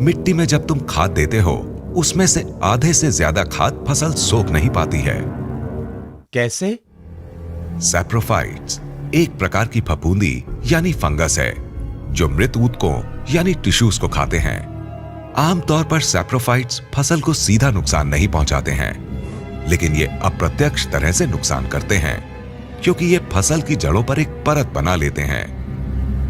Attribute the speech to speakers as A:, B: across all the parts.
A: मिट्टी में जब तुम खाद देते हो, उसमें से आधे से ज्यादा खाद फसल सोख नहीं पाती है।
B: कैसे?
A: सैप्रोफाइट्स एक प्रकार की फफूंदी यानी फंगस है जो मृत ऊतकों यानी टिश्यूज को खाते हैं। आमतौर पर सैप्रोफाइट्स फसल को सीधा नुकसान नहीं पहुंचाते हैं, लेकिन ये अप्रत्यक्ष तरह से नुकसान करते हैं क्योंकि ये फसल की जड़ों पर एक परत बना लेते हैं।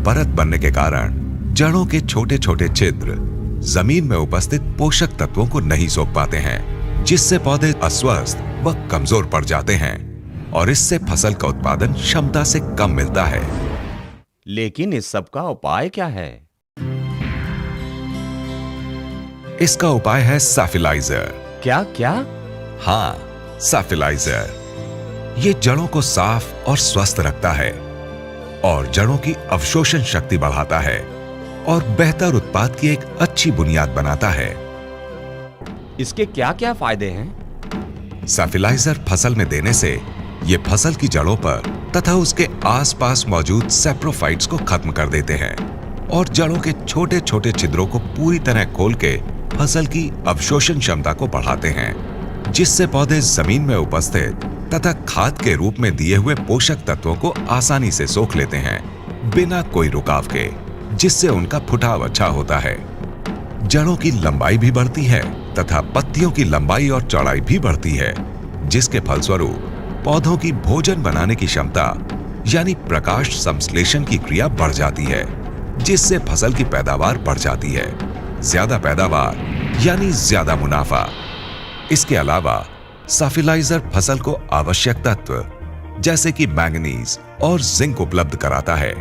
A: परत बनने के कारण जड़ों के छोटे छोटे छिद्र जमीन में उपस्थित पोषक तत्वों को नहीं सोख पाते हैं, जिससे पौधे अस्वस्थ व कमजोर पड़ जाते हैं और इससे फसल का उत्पादन क्षमता से कम मिलता है।
B: लेकिन इस सब का उपाय क्या है?
A: इसका उपाय है साफिलाइजर।
B: क्या क्या?
A: हाँ, साफिलाइजर। ये जड़ों को साफ और स्वस्थ रखता है और जड़ों की अवशोषण शक्ति बढ़ाता है और बेहतर उत्पाद की एक अच्छी बुनियाद बनाता है।
B: इसके क्या क्या फायदे हैं?
A: साफिलाइजर फसल में देने से ये फसल की जड़ों पर तथा उसके आसपास मौजूद सैप्रोफाइट्स को खत्म कर देते हैं और जड़ों के छोटे छोटे छिद्रों को पूरी तरह खोल के फसल की अवशोषण क्षमता को बढ़ाते हैं, जिससे पौधे जमीन में उपस्थित तथा खाद के रूप में दिए हुए पोषक तत्वों को आसानी से सोख लेते हैं बिना कोई रुकाव के, जिससे उनका फुटाव अच्छा होता है। जड़ों की लंबाई भी बढ़ती है तथा पत्तियों की लंबाई और चौड़ाई भी बढ़ती है, जिसके फलस्वरूप पौधों की भोजन बनाने की क्षमता यानी प्रकाश संश्लेषण की क्रिया बढ़ जाती है, जिससे फसल की पैदावार बढ़ जाती है। ज्यादा पैदावार यानी ज्यादा मुनाफा। इसके अलावा साफिलाइजर फसल को आवश्यक तत्व जैसे कि मैंगनीज और जिंक उपलब्ध कराता है।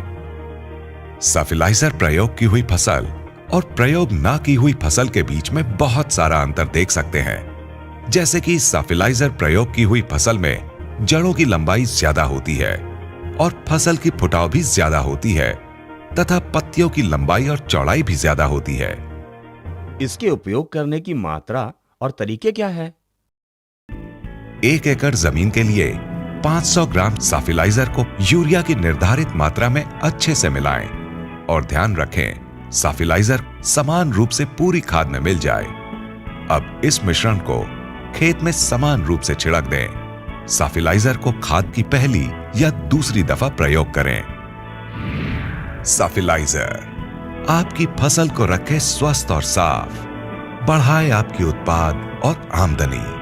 A: साफिलाइजर प्रयोग की हुई फसल और प्रयोग ना की हुई फसल के बीच में बहुत सारा अंतर देख सकते हैं, जैसे कि साफिलाइजर प्रयोग की हुई फसल में जड़ों की लंबाई ज्यादा होती है और फसल की फुटाव भी ज्यादा होती है तथा पत्तियों की लंबाई और चौड़ाई भी ज्यादा होती है।
B: इसके उपयोग करने की मात्रा और तरीके क्या है?
A: 1 एकड़ जमीन के लिए 500 ग्राम साफिलाइजर को यूरिया की निर्धारित मात्रा में अच्छे से मिलाएं और ध्यान रखें साफिलाइजर समान रूप से पूरी खाद में मिल जाए। अब इस मिश्रण को खेत में समान रूप से छिड़क दें। साफिलाइजर को खाद की पहली या दूसरी दफा प्रयोग करें। साफिलाइजर आपकी फसल को रखे स्वस्थ और साफ, बढ़ाए आपकी उत्पाद और आमदनी।